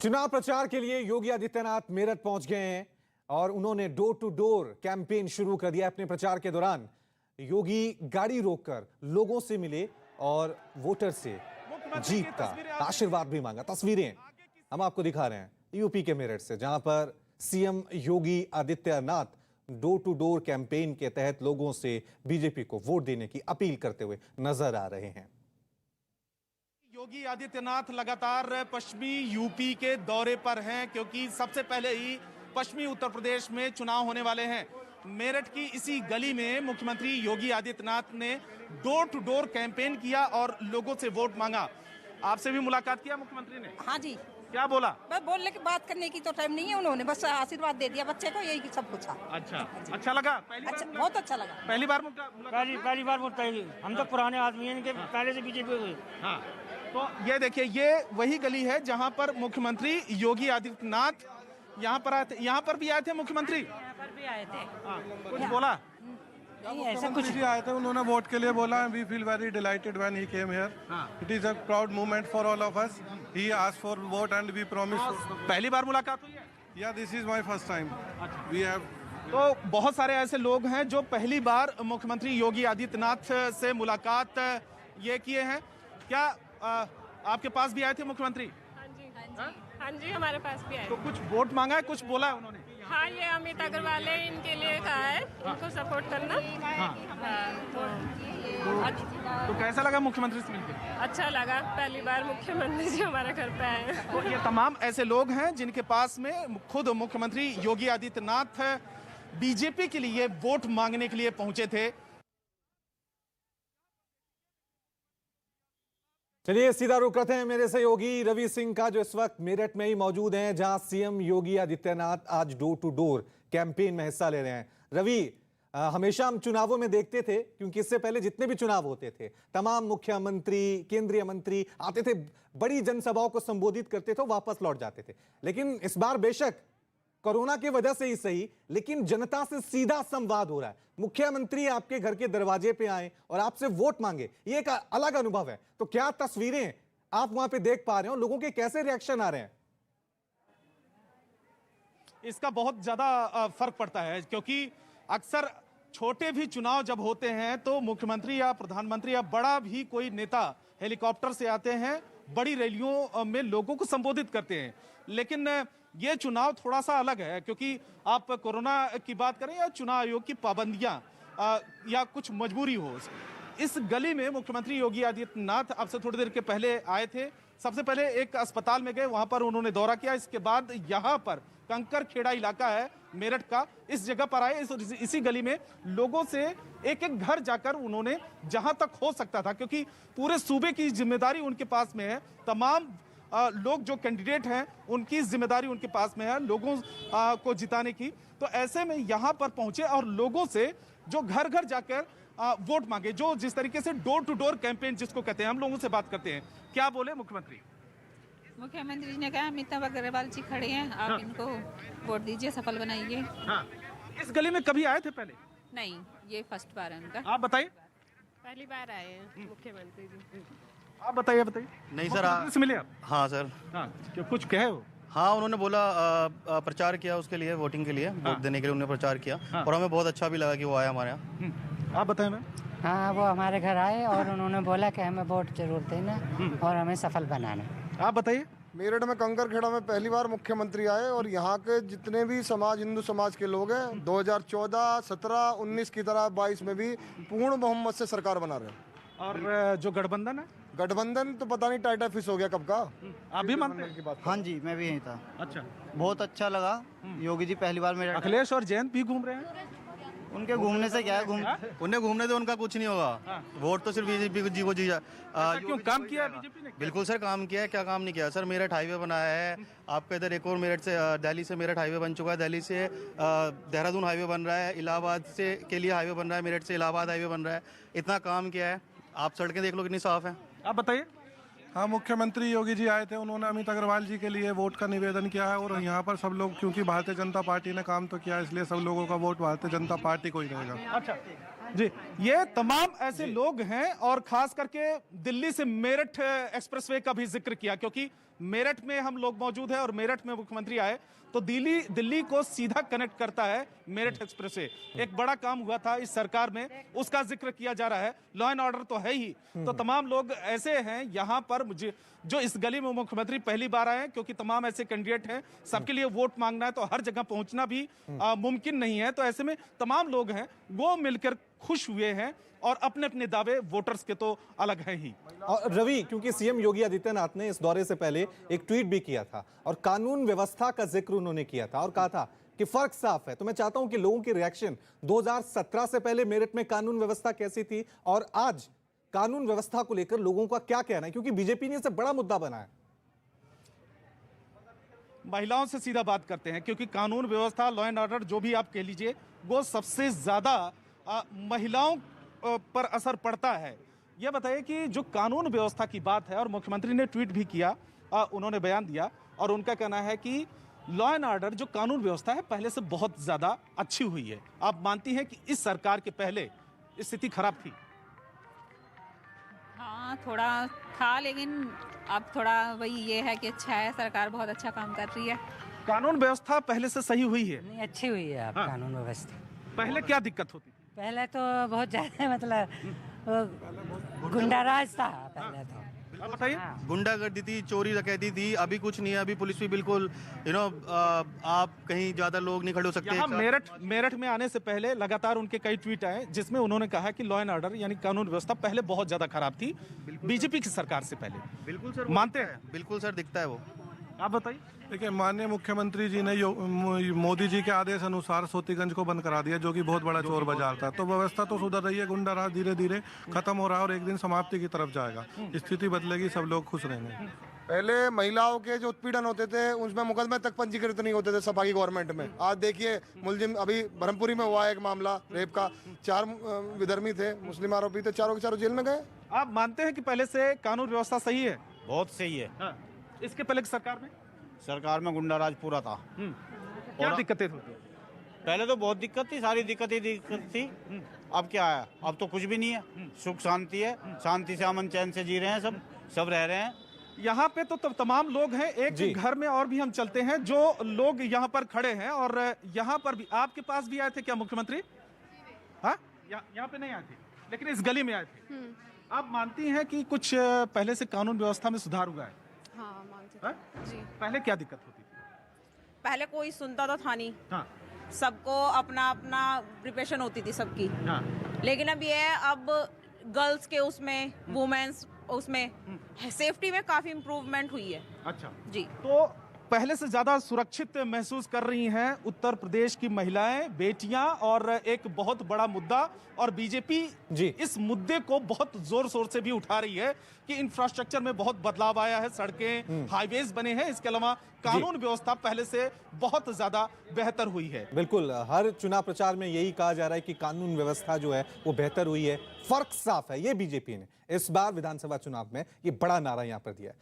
चुनाव प्रचार के लिए योगी आदित्यनाथ मेरठ पहुंच गए हैं और उन्होंने डोर टू डोर कैंपेन शुरू कर दिया। अपने प्रचार के दौरान योगी गाड़ी रोककर लोगों से मिले और वोटर से जीत का आशीर्वाद भी मांगा। तस्वीरें हम आपको दिखा रहे हैं यूपी के मेरठ से, जहां पर CM Yogi Adityanath door to door campaign के तहत लोगों से बीजेपी को वोट देने की अपील करते हुए नजर आ रहे हैं। योगी आदित्यनाथ लगातार पश्चिमी यूपी के दौरे पर हैं, क्योंकि सबसे पहले ही पश्चिमी उत्तर प्रदेश में चुनाव होने वाले हैं। मेरठ की इसी गली में मुख्यमंत्री योगी आदित्यनाथ ने डोर टू डोर कैंपेन किया और लोगों से वोट मांगा। आपसे भी मुलाकात किया मुख्यमंत्री ने? हाँ जी। क्या बोला? बस बोलने की बात करने की तो टाइम नहीं है, उन्होंने बस आशीर्वाद दे दिया बच्चे को, यही सब कुछ। अच्छा लगा? अच्छा, बहुत अच्छा लगा। पहली बार पहली बार वोट पाएगी। हम तो पुराने आदमी हैं, इनके पहले से बीजेपी हुई। हाँ, तो ये देखिए, ये वही गली है जहां पर मुख्यमंत्री योगी आदित्यनाथ यहाँ पर आए थे। यहाँ पर भी आए थे मुख्यमंत्री? यहाँ पर भी आए थे। कुछ बोला? नहीं, ऐसा कुछ जी आए थे, उन्होंने वोट के लिए बोला। We feel very delighted when he came here. It is a proud moment for all of us. He asked for vote and we promise. पहली बार मुलाकात हुई है? या this is my first time we have. तो बहुत सारे ऐसे लोग हैं जो पहली बार मुख्यमंत्री योगी आदित्यनाथ से मुलाकात ये किए हैं। क्या आपके पास भी आए थे मुख्यमंत्री? हाँ जी, हमारे पास भी आए। तो कुछ वोट मांगा है, कुछ बोला है उन्होंने? हाँ, ये अमित अग्रवाल है, इनके लिए कहा है इनको सपोर्ट करना। तो कैसा लगा मुख्यमंत्री से मिलकर? अच्छा लगा, पहली बार मुख्यमंत्री जी हमारे घर पे आए हैं। तो ये तमाम ऐसे लोग हैं जिनके पास में खुद मुख्यमंत्री योगी आदित्यनाथ बीजेपी के लिए वोट मांगने के लिए पहुंचे थे। चलिए सीधा रुख करते हैं मेरे सहयोगी रवि सिंह का, जो इस वक्त मेरठ में ही मौजूद हैं, जहां सीएम योगी आदित्यनाथ आज डोर टू डोर कैंपेन में हिस्सा ले रहे हैं। रवि, हमेशा हम चुनावों में देखते थे, क्योंकि इससे पहले जितने भी चुनाव होते थे तमाम मुख्यमंत्री, केंद्रीय मंत्री आते थे, बड़ी जनसभाओं को संबोधित करते थे, वापस लौट जाते थे। लेकिन इस बार बेशक कोरोना की वजह से ही सही, लेकिन जनता से सीधा संवाद हो रहा है। मुख्यमंत्री आपके घर के दरवाजे पे आए और आपसे वोट मांगे, ये एक अलग अनुभव है। तो क्या तस्वीरें आप वहां पे देख पा रहे हो, लोगों के कैसे रिएक्शन आ रहे हैं? इसका बहुत ज्यादा फर्क पड़ता है, क्योंकि अक्सर छोटे भी चुनाव जब होते हैं तो मुख्यमंत्री या प्रधानमंत्री या बड़ा भी कोई नेता हेलीकॉप्टर से आते हैं, बड़ी रैलियों में लोगों को संबोधित करते हैं। लेकिन ये चुनाव थोड़ा सा अलग है, क्योंकि आप कोरोना की बात करें या चुनाव आयोग की पाबंदियां या कुछ मजबूरी हो, इस गली में मुख्यमंत्री योगी आदित्यनाथ अब से थोड़ी देर के पहले आए थे। सबसे पहले एक अस्पताल में गए, वहां पर उन्होंने दौरा किया। इसके बाद यहाँ पर कंकर खेड़ा इलाका है मेरठ का, इस जगह पर आए। इसी गली में लोगों से एक एक घर जाकर उन्होंने जहां तक हो सकता था, क्योंकि पूरे सूबे की जिम्मेदारी उनके पास में है, तमाम लोग जो कैंडिडेट हैं उनकी जिम्मेदारी उनके पास में है लोगों को जिताने की। तो ऐसे में यहाँ पर पहुंचे और लोगों से जो घर घर जाकर वोट मांगे, जो जिस तरीके से डोर टू डोर कैंपेन जिसको कहते हैं, हम लोगों से बात करते हैं। क्या बोले मुख्यमंत्री? मुख्यमंत्री ने कहा अमिताभ अग्रवाल जी खड़े हैं, आप इनको वोट दीजिए, सफल बनाइए। हाँ, इस गली में कभी आए थे पहले? नहीं, ये फर्स्ट बार है उनका। आप बताइए। पहली बार आए हैं मुख्यमंत्री जी। आप बताइए। नहीं सर, से मिले आप? हाँ सर। हाँ, कुछ कहे हो? हाँ, उन्होंने बोला प्रचार किया उसके लिए, वोटिंग के लिए, वोट देने के लिए उन्होंने प्रचार किया। और हमें बहुत अच्छा भी लगा कि वो आया हमारे यहाँ। आप बताएं मैम। हाँ, वो हमारे घर आए और उन्होंने बोला कि हमें वोट जरूर देना और हमें सफल बनाना। आप बताइए। मेरठ में कंकर खेड़ा में पहली बार मुख्यमंत्री आए और यहाँ के जितने भी समाज, हिंदू समाज के लोग हैं, 2014, 17, 19 की तरह 22 में भी पूर्ण बहुमत से सरकार बना रहे हैं। और जो गठबंधन है, गठबंधन तो पता नहीं टाइटा फिश हो गया कब का। आप भी मानते हैं? की बात। हाँ जी, मैं भी यहीं था। अच्छा, बहुत अच्छा लगा। योगी जी पहली बार मेरे। अखिलेश और जयंत भी घूम रहे हैं। उनके घूमने से क्या है, उन्हें घूमने से उनका कुछ नहीं होगा। वोट तो सिर्फ बीजेपी जी को क्यों? काम किया है बीजेपी ने? बिल्कुल सर, काम किया है। क्या काम नहीं किया सर? मेरठ हाईवे बनाया है आपका, इधर एक और मेरठ से दिल्ली से मेरठ हाईवे बन चुका है, दिल्ली से देहरादून हाईवे बन रहा है, इलाहाबाद से के लिए हाईवे बन रहा है, मेरठ से इलाहाबाद हाईवे बन रहा है। इतना काम किया है, आप सड़कें देख लो कितनी साफ है। आप बताइए। हाँ, मुख्यमंत्री योगी जी आए थे, उन्होंने अमित अग्रवाल जी के लिए वोट का निवेदन किया है और यहाँ पर सब लोग, क्योंकि भारतीय जनता पार्टी ने काम तो किया, इसलिए सब लोगों का वोट भारतीय जनता पार्टी को ही रहेगा। अच्छा जी, ये तमाम ऐसे लोग हैं। और खास करके दिल्ली से मेरठ एक्सप्रेसवे का भी जिक्र किया, क्योंकि मेरठ में हम लोग मौजूद हैं और मेरठ में मुख्यमंत्री आए तो दिल्ली को सीधा कनेक्ट करता है मेरठ एक्सप्रेस से। एक बड़ा काम हुआ था इस सरकार में, उसका जिक्र किया जा रहा है। लॉ एंड ऑर्डर तो है ही, तो तमाम लोग ऐसे हैं यहाँ पर मुझे जो इस गली में मुख्यमंत्री पहली बार आए हैं, क्योंकि तमाम ऐसे कैंडिडेट हैं, सबके लिए वोट मांगना है तो हर जगह पहुंचना भी मुमकिन नहीं है। तो ऐसे में तमाम लोग हैं वो मिलकर खुश हुए हैं और अपने अपने दावे वोटर्स के तो अलग हैं ही। और रवि, क्योंकि सीएम योगी आदित्यनाथ ने इस दौरे से पहले एक ट्वीट भी किया था और कानून व्यवस्था का जिक्र उन्होंने किया था और कहा था कि फर्क साफ है। तो मैं चाहता हूं कि लोगों की रिएक्शन 2017 से पहले मेरठ में कानून व्यवस्था कैसी थी और आज कानून व्यवस्था को लेकर लोगों का क्या कहना है, क्योंकि बीजेपी ने इसे बड़ा मुद्दा बनाया। महिलाओं से सीधा बात करते हैं, क्योंकि कानून व्यवस्था, लॉ एंड ऑर्डर जो भी आप कह लीजिए, वो सबसे ज्यादा महिलाओं पर असर पड़ता है। यह बताइए कि जो कानून व्यवस्था की बात है और मुख्यमंत्री ने ट्वीट भी किया, उन्होंने बयान दिया और उनका कहना है कि लॉ एंड ऑर्डर जो कानून व्यवस्था है पहले से बहुत ज्यादा अच्छी हुई है। आप मानती हैं कि इस सरकार के पहले स्थिति खराब थी? हाँ, थोड़ा था, लेकिन अब थोड़ा वही ये है कि अच्छा है, सरकार बहुत अच्छा काम कर रही है। कानून व्यवस्था पहले से सही हुई है? नहीं, अच्छी हुई है अब कानून व्यवस्था। पहले क्या दिक्कत होती थी? पहले तो बहुत ज्यादा मतलब गुंडाराज था पहले तो। आप बताइए। गुंडागर्दी थी, चोरी डकैती थी, अभी कुछ नहीं है। अभी पुलिस भी बिल्कुल आप कहीं ज्यादा लोग नहीं खड़े हो सकते। यहाँ मेरठ में आने से पहले लगातार उनके कई ट्वीट आए जिसमें उन्होंने कहा कि लॉ एंड ऑर्डर यानी कानून व्यवस्था पहले बहुत ज्यादा खराब थी बीजेपी की सरकार से पहले। बिल्कुल सर, मानते हैं? बिल्कुल सर, दिखता है वो। आप बताइए। देखिए, माननीय मुख्यमंत्री जी ने मोदी जी के आदेश अनुसार सोतीगंज को बंद करा दिया, जो कि बहुत बड़ा चोर बाजार था। तो व्यवस्था तो सुधर रही है, गुंडा राज धीरे धीरे खत्म हो रहा है और एक दिन समाप्ति की तरफ जाएगा। स्थिति बदलेगी, सब लोग खुश रहेंगे। पहले महिलाओं के जो उत्पीड़न होते थे उसमें मुकदमे तक पंजीकृत नहीं होते थे सपा की गवर्नमेंट में। आज देखिए मुलजिम, अभी ब्रह्मपुरी में हुआ एक मामला रेप का, 4 विधर्मी थे, मुस्लिम आरोपी थे, चारों के चारों जेल में गए। आप मानते हैं कि पहले से कानून व्यवस्था सही है? बहुत सही है। हाँ। इसके पहले की सरकार में गुंडा राज पूरा था। क्या दिक्कतें होती? पहले तो बहुत दिक्कत थी, सारी दिक्कत थी। अब क्या है? अब तो कुछ भी नहीं है, सुख शांति है, शांति से अमन चैन से जी रहे हैं, सब रह रहे हैं। यहाँ पे तो तमाम लोग हैं। एक घर में और भी हम चलते हैं, जो लोग यहाँ पर खड़े हैं और यहाँ पर भी आपके पास भी आए थे क्या मुख्यमंत्री? हाँ, यहाँ पे नहीं आए थे, लेकिन इस गली में आए थे। आप मानती हैं कि कुछ पहले से कानून व्यवस्था में सुधार हुआ है? हाँ, मानते हाँ? जी। पहले क्या दिक्कत होती थी? पहले कोई सुनता तो था नहीं। हाँ। सबको अपना अपना प्रिपरेशन होती थी सबकी। हाँ। लेकिन अब ये है, अब गर्ल्स के उसमें, वुमेन्स उसमें सेफ्टी में काफी इम्प्रूवमेंट हुई है। अच्छा जी। तो पहले से ज्यादा सुरक्षित महसूस कर रही हैं उत्तर प्रदेश की महिलाएं, बेटियां, और एक बहुत बड़ा मुद्दा, और बीजेपी इस मुद्दे को बहुत जोर शोर से भी उठा रही है कि इंफ्रास्ट्रक्चर में बहुत बदलाव आया है, सड़कें, हाईवेज बने हैं। इसके अलावा कानून व्यवस्था पहले से बहुत ज्यादा बेहतर हुई है। बिल्कुल, हर चुनाव प्रचार में यही कहा जा रहा है कि कानून व्यवस्था जो है वो बेहतर हुई है, फर्क साफ है। ये बीजेपी ने इस बार विधानसभा चुनाव में ये बड़ा नारा यहां पर दिया है।